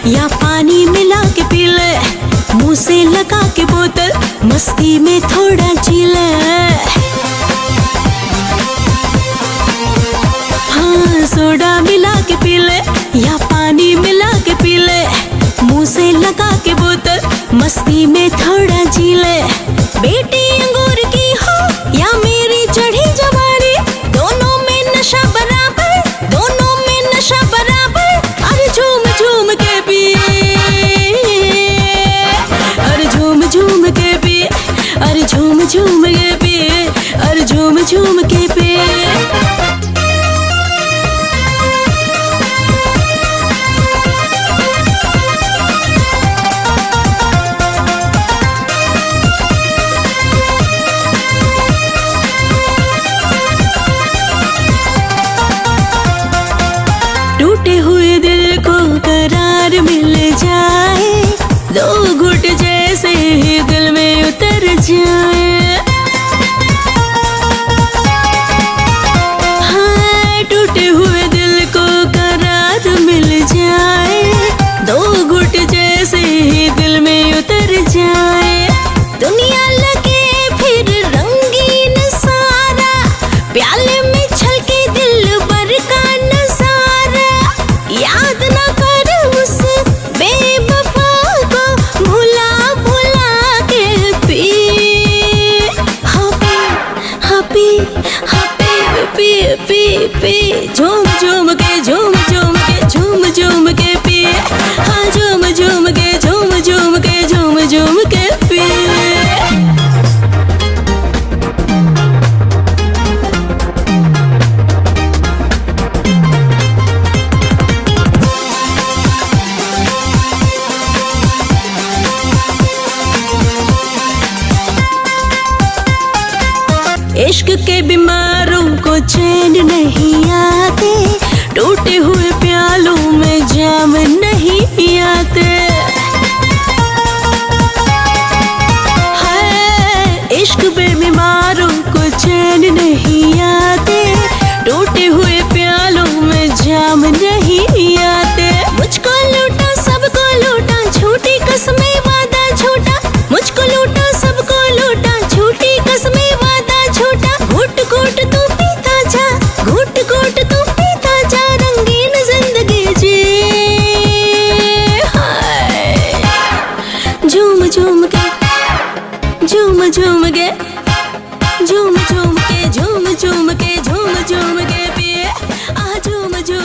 या पानी मिला के पी ले, मुंह से लगा के बोतल मस्ती में थोड़ा जी ले। हाँ, सोडा मिला के पी ले या पानी मिला के पी ले, मुंह से लगा के बोतल मस्ती में थोड़ा जी ले। बेटी अंगूर की हो या मेरी चढ़ी जवानी, दोनों में नशा बराबर, दोनों में नशा बराबर। अरे झूम झूम के पिए, अरे झूम झूम के पिए, अरे झूम झूम के पिए, अरे झूम झूम के पिए। टूटे हुए दिल को करार मिल जाए, दो घुट जैसे ही दिल में उतर जाए। हाँ, टूटे हुए दिल को करार मिल जाए, दो घुट जैसे ही दिल में उतर जाए। दुनिया लगे फिर रंगीन सारा, प्याले में छलके दिल भर का नजारा। याद न कर उस बेवफा को, भुला भुला के पी। हाँ पी, हाँ पी पी पी, झूम झूम के झूम झूम के झूम झूम के पी। हाँ, झूम झूम के झूम झूम के झूम झूम के पी। इश्क के बीमारों को चैन नहीं आते, टूटे हुए प्यालों में जाम नहीं आते। हाय, इश्क के बीमारों को चैन नहीं आते, टूटे हुए प्यालों में जाम नहीं आते। मुझको लूटा सबको लूटा, झूठी कसमें वादा झूठा। मुझको लूटा सबको लूटा, झूठी कसमें वादा झूठा। घुट घुट तू पीता जा, घुट घुट तू पीता जा, रंगीन जिंदगी जी। हाय, झूम झूम के झूम झूम के झूम झूम के झूम झूम के झूम झूम के पिए। आ झूम झूम